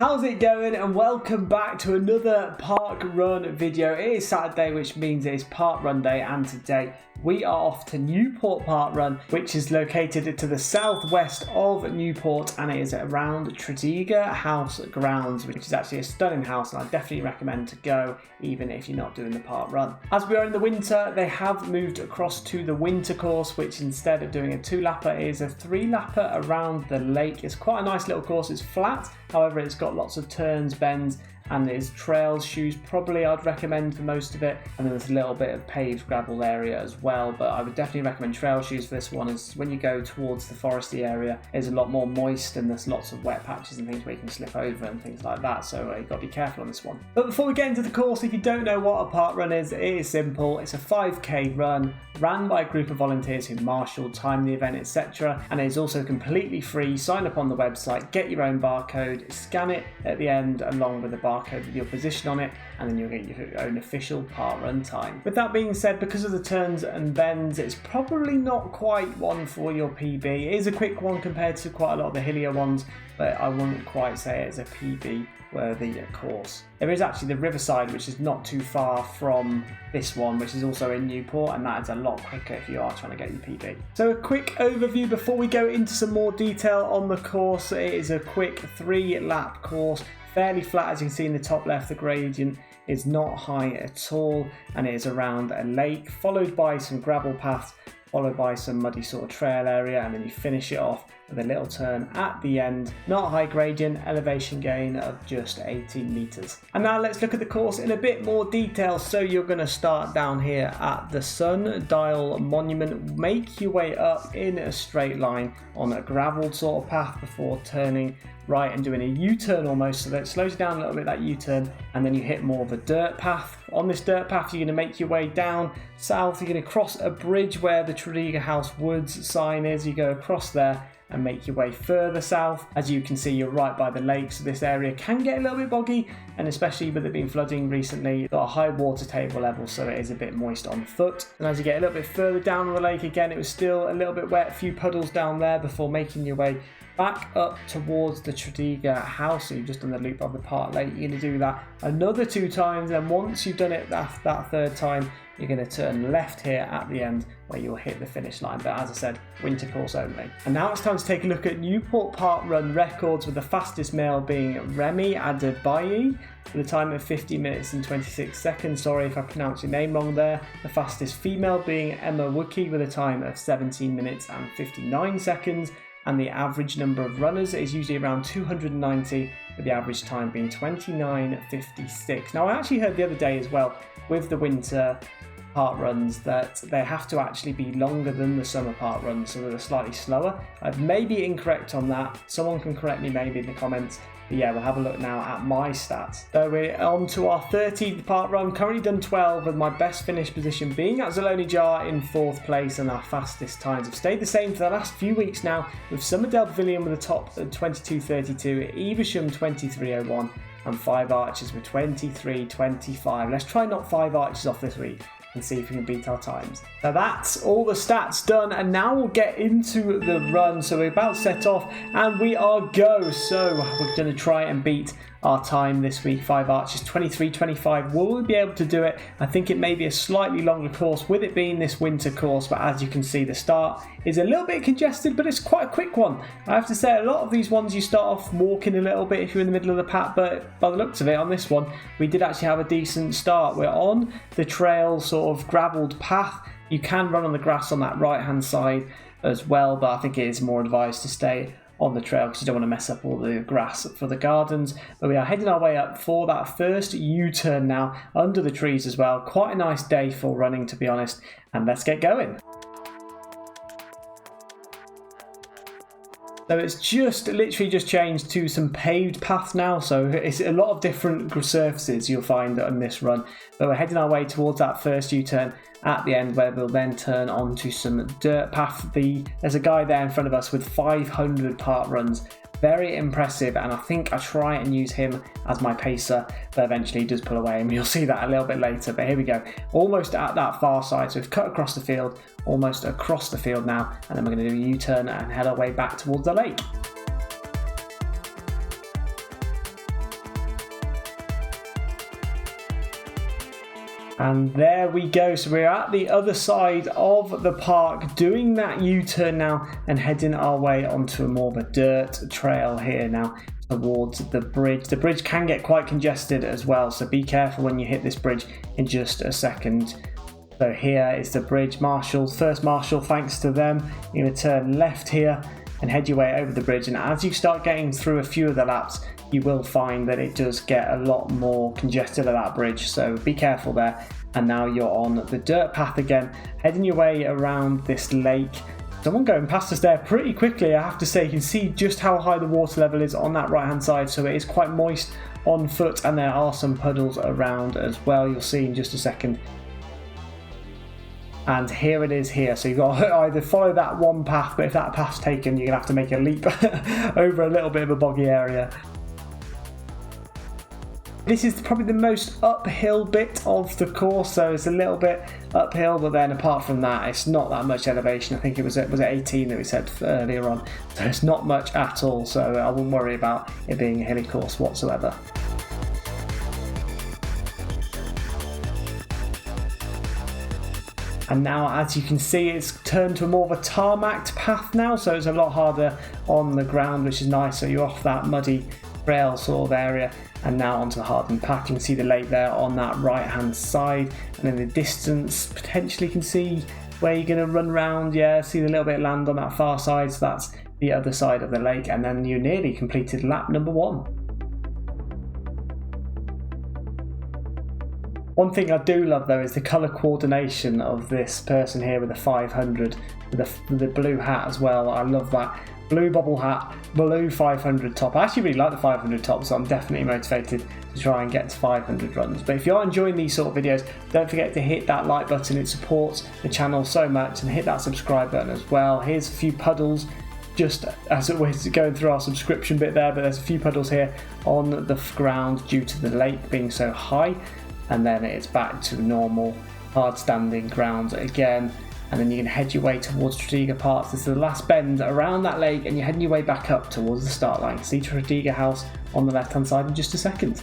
How's it going, and welcome back to another park run video. It is Saturday, which means it is park run day, and today we are off to Newport Parkrun, which is located to the southwest of Newport, and it is around Tredegar House grounds, which is actually a stunning house, and I definitely recommend to go even if you're not doing the park run. As we are in the winter, they have moved across to the winter course, which instead of doing a 2-lapper is a 3-lapper around the lake. It's quite a nice little course. It's flat, however it's got lots of turns, bends, and there's trails. Shoes probably I'd recommend for most of it, and then there's a little bit of paved gravel area as well, but I would definitely recommend trail shoes for this one, as when you go towards the foresty area it's a lot more moist and there's lots of wet patches and things where you can slip over and things like that, so you've got to be careful on this one. But before we get into the course, if you don't know what a park run is, it is simple. It's a 5k run ran by a group of volunteers who marshal, time the event, etc., and it is also completely free. Sign up on the website, get your own barcode, scan it at the end along with the barcode with your position on it, and then you'll get your own official park run time. With that being said, because of the turns and bends, it's probably not quite one for your PB. It is a quick one compared to quite a lot of the hillier ones, but I wouldn't quite say it's a PB worthy course. There is actually the Riverside, which is not too far from this one, which is also in Newport, and that is a lot quicker if you are trying to get your PB. So a quick overview before we go into some more detail on the course. It is a quick 3-lap course, fairly flat. As you can see in the top left, the gradient is not high at all, and it is around a lake, followed by some gravel paths, followed by some muddy sort of trail area, and then you finish it off with a little turn at the end. Not high gradient, elevation gain of just 18 meters. And now let's look at the course in a bit more detail. So you're going to start down here at the Sundial Monument, make your way up in a straight line on a gravel sort of path before turning right and doing a U-turn almost, so that it slows you down a little bit, that U-turn, and then you hit more of a dirt path. On this dirt path you're going to make your way down south. You're going to cross a bridge where the Tredegar House Woods sign is. You go across there and make your way further south. As you can see, you're right by the lake, so this area can get a little bit boggy, and especially with it being flooding recently, you've got a high water table level, so it is a bit moist on foot. And as you get a little bit further down the lake, again it was still a little bit wet, a few puddles down there before making your way back up towards the Tredegar House. So you've just done the loop of the park lake. You're going to do that another 2 times, and once you've done it that 3rd time, you're going to turn left here at the end where you'll hit the finish line. But as I said, winter course only. And now it's time to take a look at Newport Park Run records, with the fastest male being Remy Adebayi with a time of 50 minutes and 26 seconds. Sorry if I pronounced your name wrong there. The fastest female being Emma Wookie with a time of 17 minutes and 59 seconds. And the average number of runners is usually around 290, with the average time being 29:56. Now, I actually heard the other day as well, with the winter park runs, that they have to actually be longer than the summer park runs, so they're slightly slower. I may be incorrect on that. Someone can correct me maybe in the comments. But yeah, we'll have a look now at my stats. So we're on to our 13th park run. Currently done 12, with my best finish position being at Zaloni Jar in 4th place, and our fastest times have stayed the same for the last few weeks now, with Summerdale Pavilion with a top at 22:32, Evesham 23:01, and 5 Arches with 23:25. Let's try not 5 Arches off this week and see if we can beat our times. Now that's all the stats done, and now we'll get into the run. So we're about to set off and we are go. So we're going to try and beat our time this week. 5 Arches 23:25. Will we be able to do it? I think it may be a slightly longer course with it being this winter course, but as you can see, the start is a little bit congested, but it's quite a quick one. I have to say, a lot of these ones you start off walking a little bit if you're in the middle of the pack, but by the looks of it on this one, we did actually have a decent start. We're on the trail sort of gravelled path. You can run on the grass on that right hand side as well, but I think it is more advised to stay on the trail because you don't want to mess up all the grass for the gardens. But we are heading our way up for that first U-turn now under the trees as well. Quite a nice day for running, to be honest, and let's get going. So it's literally just changed to some paved paths now, so it's a lot of different surfaces you'll find on this run. But we're heading our way towards that first U-turn at the end, where we'll then turn onto some dirt path. There's a guy there in front of us with 500 park runs. Very impressive, and I think I try and use him as my pacer, but eventually he does pull away, and you'll see that a little bit later. But here we go, almost at that far side, so we've cut across the field, almost across the field now, and then we're going to do a U-turn and head our way back towards the lake. And there we go, so we're at the other side of the park doing that U-turn now and heading our way onto a more of a dirt trail here now towards the bridge. The bridge can get quite congested as well, so be careful when you hit this bridge in just a second. So here is the bridge marshals, first marshal, thanks to them. You're going to turn left here and head your way over the bridge, and as you start getting through a few of the laps you will find that it does get a lot more congested at that bridge, so be careful there. And now you're on the dirt path again, heading your way around this lake. Someone going past us there pretty quickly, I have to say. You can see just how high the water level is on that right hand side, so it is quite moist on foot, and there are some puddles around as well, you'll see in just a second. And here it is here, so you've got to either follow that one path, but if that path's taken you're going to have to make a leap over a little bit of a boggy area. This is probably the most uphill bit of the course, so it's a little bit uphill, but then apart from that it's not that much elevation. I think it was at 18 that we said earlier on, so it's not much at all, so I wouldn't worry about it being a hilly course whatsoever. And now, as you can see, it's turned to more of a tarmacked path now, so it's a lot harder on the ground, which is nice. So you're off that muddy trail sort of area and now onto the hardened path. You can see the lake there on that right hand side, and in the distance potentially you can see where you're going to run round. Yeah, see the little bit of land on that far side, so that's the other side of the lake, and then you nearly completed lap number 1. One thing I do love though is the colour coordination of this person here with the 500, with the blue hat as well. I love that. Blue bubble hat, blue 500 top. I actually really like the 500 top, so I'm definitely motivated to try and get to 500 runs. But if you are enjoying these sort of videos, don't forget to hit that like button. It supports the channel so much, and hit that subscribe button as well. Here's a few puddles, just as it was going through our subscription bit there, but there's a few puddles here on the ground due to the lake being so high. And then it's back to normal hard standing ground again, and then you can head your way towards Tredegar Park. This is the last bend around that lake, and you're heading your way back up towards the start line. See Tredegar House on the left hand side in just a second.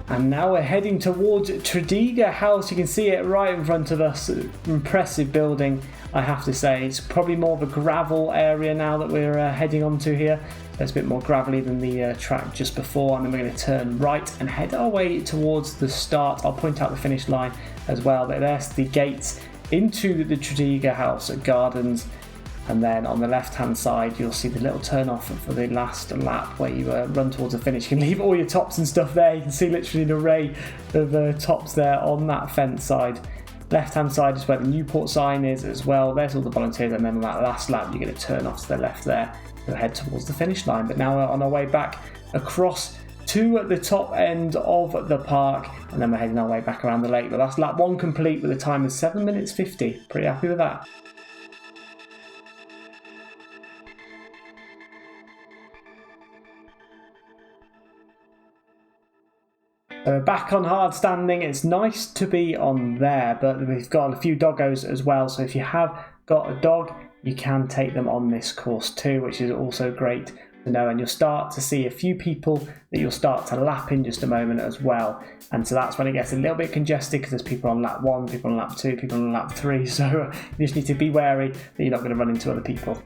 And now we're heading towards Tredegar House. You can see it right in front of us. Impressive building, I have to say. It's probably more of a gravel area now that we're heading onto here. So it's a bit more gravelly than the track just before, and then we're going to turn right and head our way towards the start. I'll point out the finish line as well, but there's the gates into the Tredegar House Gardens. And then on the left hand side you'll see the little turn off for the last lap where you run towards the finish. You can leave all your tops and stuff there. You can see literally an array of tops there on that fence side. Left hand side is where the Newport sign is as well. There's all the volunteers, and then on that last lap you're going to turn off to the left there to head towards the finish line. But now we're on our way back across to the top end of the park, and then we're heading our way back around the lake. But that's lap 1 complete with a time of 7 minutes 50. Pretty happy with that. So we're back on hard standing. It's nice to be on there, but we've got a few doggos as well. So if you have got a dog, you can take them on this course too, which is also great to know. And you'll start to see a few people that you'll start to lap in just a moment as well. And so that's when it gets a little bit congested, because there's people on lap 1, people on lap 2, people on lap 3. So you just need to be wary that you're not going to run into other people.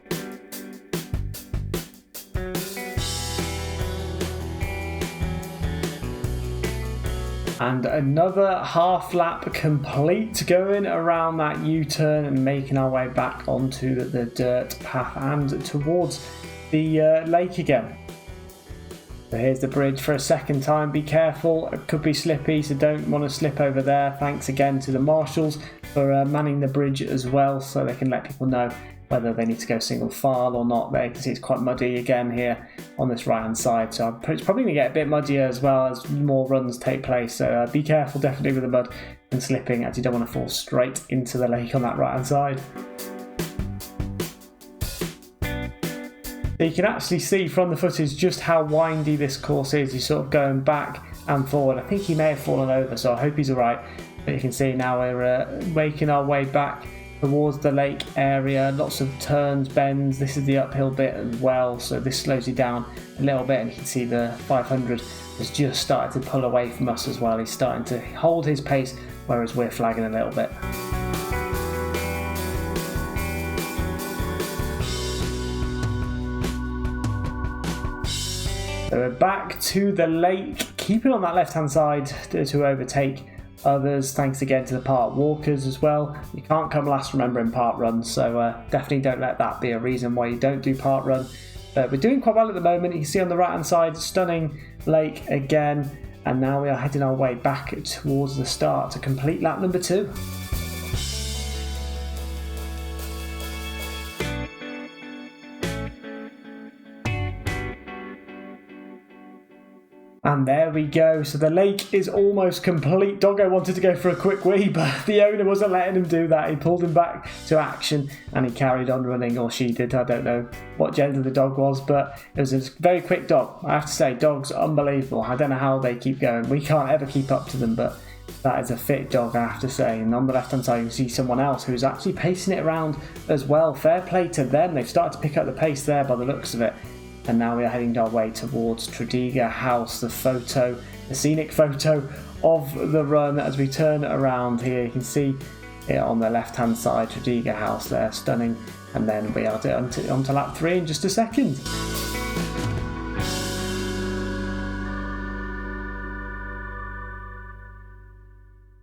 And another half lap complete, going around that U-turn and making our way back onto the dirt path and towards the lake again. So here's the bridge for a second time. Be careful, it could be slippy, so don't want to slip over there. Thanks again to the marshals for manning the bridge as well, so they can let people know whether they need to go single file or not. There you can see it's quite muddy again here on this right hand side, so it's probably going to get a bit muddier as well as more runs take place, so be careful definitely with the mud and slipping, as you don't want to fall straight into the lake on that right hand side. So you can actually see from the footage just how windy this course is. You're sort of going back and forward. I think he may have fallen over, so I hope he's alright. But you can see now we're making our way back towards the lake area. Lots of turns, bends. This is the uphill bit as well, so this slows you down a little bit, and you can see the 500 has just started to pull away from us as well. He's starting to hold his pace, whereas we're flagging a little bit. So we're back to the lake, keeping on that left hand side to overtake others, thanks again to the park walkers as well. You can't come last, remember, in park runs, so definitely don't let that be a reason why you don't do park run. But we're doing quite well at the moment. You can see on the right hand side, stunning lake again, and now we are heading our way back towards the start to complete lap number 2. And there we go. So the lake is almost complete. Doggo wanted to go for a quick wee, but the owner wasn't letting him do that. He pulled him back to action and he carried on running, or she did. I don't know what gender the dog was, but it was a very quick dog. I have to say, dogs are unbelievable. I don't know how they keep going. We can't ever keep up to them, but that is a fit dog, I have to say. And on the left hand side, you can see someone else who's actually pacing it around as well. Fair play to them. They've started to pick up the pace there by the looks of it. And now we are heading our way towards Tredegar House, the scenic photo of the run. As we turn around here, you can see it on the left hand side, Tredegar House there, stunning. And then we are onto lap 3 in just a second.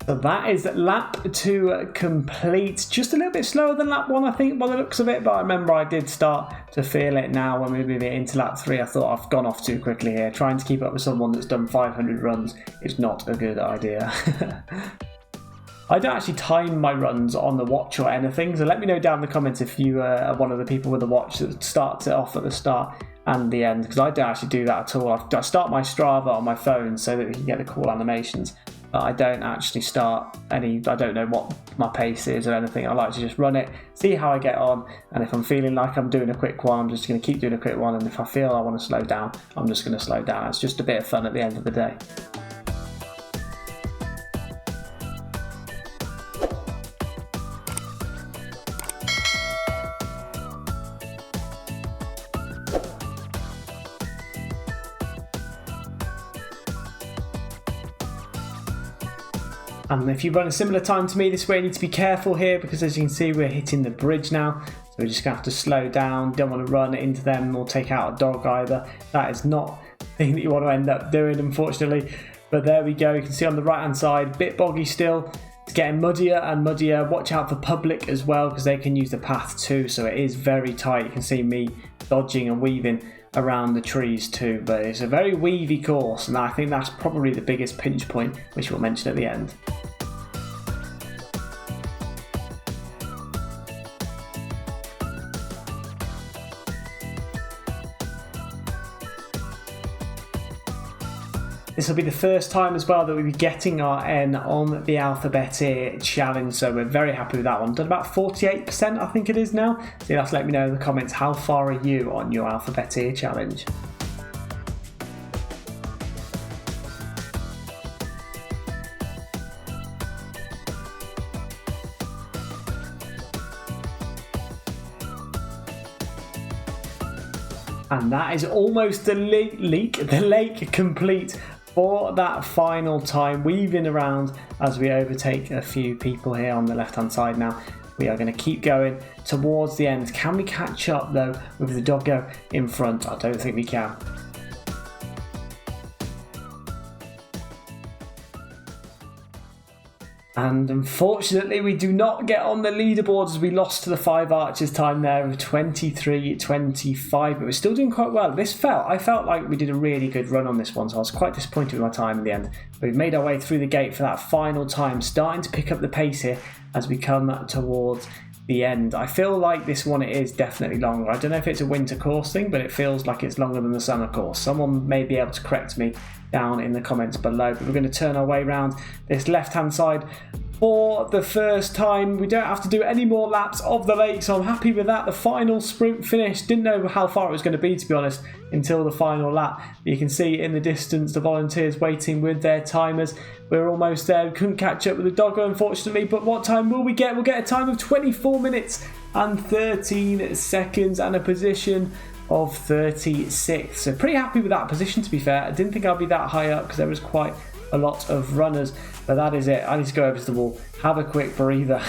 So that is lap 2 complete. Just a little bit slower than lap 1, I think, by the looks of it. But I remember I did start to feel it now when we move it into lap 3. I thought I've gone off too quickly here. Trying to keep up with someone that's done 500 runs is not a good idea. I don't actually time my runs on the watch or anything. So let me know down in the comments if you are one of the people with the watch that starts it off at the start and the end. Because I don't actually do that at all. I start my Strava on my phone so that you can get the cool animations. But I don't actually start any, I don't know what my pace is or anything. I like to just run it, see how I get on, and if I'm feeling like I'm doing a quick one, I'm just going to keep doing a quick one, and if I feel I want to slow down, I'm just going to slow down. It's just a bit of fun at the end of the day. And if you run a similar time to me, this is where you need to be careful here, because as you can see, we're hitting the bridge now. So we're just going to have to slow down. Don't want to run into them or take out a dog either. That is not the thing that you want to end up doing, unfortunately. But there we go. You can see on the right hand side, bit boggy still. It's getting muddier and muddier. Watch out for public as well, because they can use the path too. So it is very tight. You can see me dodging and weaving around the trees too, but it's a very weavy course, and I think that's probably the biggest pinch point, which we'll mention at the end. This will be the first time as well that we'll be getting our N on the alphabeteer challenge, so we're very happy with that one. Done about 48%, I think it is now. So you'll have to let me know in the comments, how far are you on your alphabeteer challenge? And that is almost the lake complete for that final time, weaving around as we overtake a few people here on the left hand side now. We are going to keep going towards the end. Can we catch up though with the doggo in front? I don't think we can. And unfortunately, we do not get on the leaderboards as we lost to the 5 archers time there of 23.25, but we're still doing quite well. I felt like we did a really good run on this one, so I was quite disappointed with my time in the end. We've made our way through the gate for that final time, starting to pick up the pace here as we come towards the end. I feel like this one is definitely longer. I don't know if it's a winter course thing, but it feels like it's longer than the summer course. Someone may be able to correct me down in the comments below, but we're going to turn our way around this left hand side for the first time. We don't have to do any more laps of the lake, so I'm happy with that. The final sprint finish. Didn't know how far it was going to be, to be honest, until the final lap. You can see in the distance the volunteers waiting with their timers. We're almost there. We couldn't catch up with the dogger, unfortunately, but what time will we get? We'll get a time of 24 minutes and 13 seconds and a position of 36th. So pretty happy with that position, to be fair. I didn't think I'd be that high up because there was quite a lot of runners, but that is it. I need to go over to the wall, have a quick breather,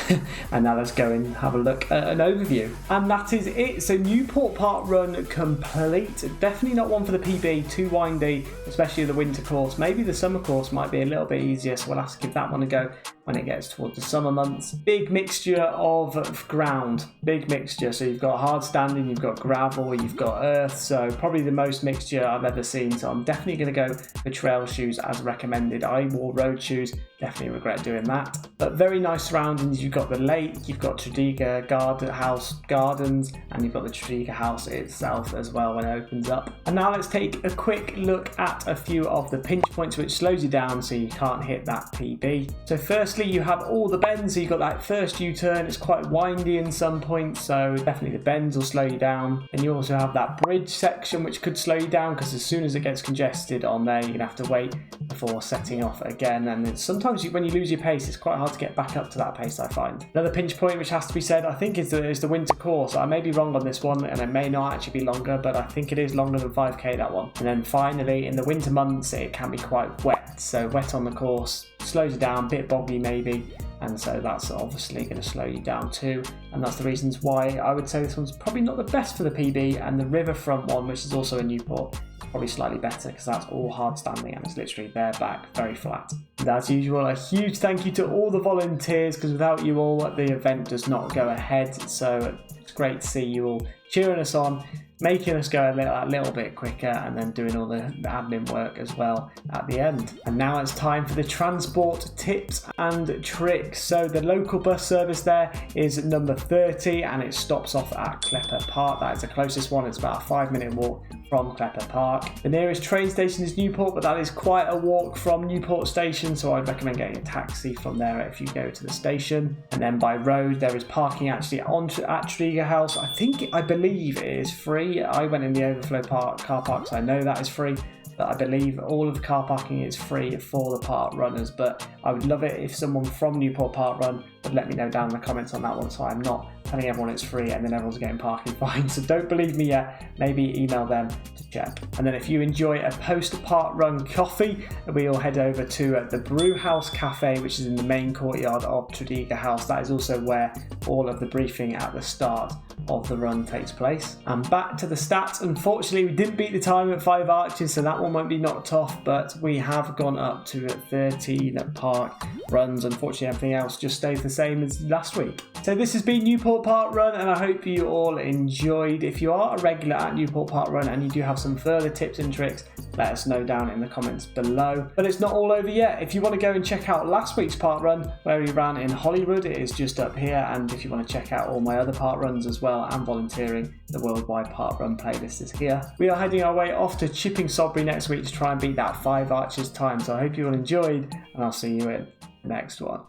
and now let's go and have a look at an overview. And that is it. So Newport Parkrun complete. Definitely not one for the PB, too windy, especially the winter course. Maybe the summer course might be a little bit easier, so we'll have to give that one a go when it gets towards the summer months. Big mixture of ground, big mixture. So you've got hard standing, you've got gravel, you've got earth, so probably the most mixture I've ever seen. So I'm definitely going to go for trail shoes as recommended. I wore road shoes, definitely regret doing that. But very nice surroundings. You've got the lake, you've got Tredegar House gardens, and you've got the Tredegar House itself as well when it opens up. And now let's take a quick look at a few of the pinch points, which slows you down so you can't hit that PB. So firstly, you have all the bends. So you've got that first U-turn. It's quite windy in some points, so definitely the bends will slow you down. And you also have that bridge section, which could slow you down because as soon as it gets congested on there, you're gonna have to wait before setting off again. And sometimes when you lose your pace, it's quite hard to get back up to that pace, I find. Another pinch point which has to be said, I think, is the winter course. I may be wrong on this one, and it may not actually be longer, but I think it is longer than 5k, that one. And then finally, in the winter months, it can be quite wet. So wet on the course slows you down, a bit boggy maybe, and so that's obviously going to slow you down too. And that's the reasons why I would say this one's probably not the best for the PB. And the riverfront one, which is also in Newport, is probably slightly better because that's all hard standing and it's literally bare back, very flat. And as usual, a huge thank you to all the volunteers, because without you all, the event does not go ahead. So it's great to see you all cheering us on, making us go a little bit quicker, and then doing all the admin work as well at the end. And now it's time for the transport tips and tricks. So the local bus service there is number 30, and it stops off at Klepper Park. That is the closest one. It's about a 5-minute walk from Klepper Park. The nearest train station is Newport, but that is quite a walk from Newport station, so I'd recommend getting a taxi from there if you go to the station. And then by road, there is parking actually at Tredegar House. I believe it is free. I went in the overflow car park, so I know that is free. But I believe all of the car parking is free for the park runners. But I would love it if someone from Newport Parkrun would let me know down in the comments on that one, so I'm not telling everyone it's free and then everyone's getting parking fines. So don't believe me yet, maybe email them to check. And then if you enjoy a post-parkrun coffee, we'll head over to the Brew House Cafe, which is in the main courtyard of Tredegar House. That is also where all of the briefing at the start of the run takes place. And back to the stats. Unfortunately, we didn't beat the time at 5 arches, so that one won't be knocked off, but we have gone up to 13 park runs. Unfortunately, everything else just stays the same as last week. So this has been Newport Parkrun, and I hope you all enjoyed. If you are a regular at Newport Parkrun and you do have some further tips and tricks, let us know down in the comments below. But it's not all over yet. If you want to go and check out last week's parkrun where we ran in Hollywood, it is just up here. And if you want to check out all my other parkruns as well and volunteering, the Worldwide Parkrun playlist is here. We are heading our way off to Chipping Sodbury next week to try and beat that 5 arches time. So I hope you all enjoyed, and I'll see you in the next one.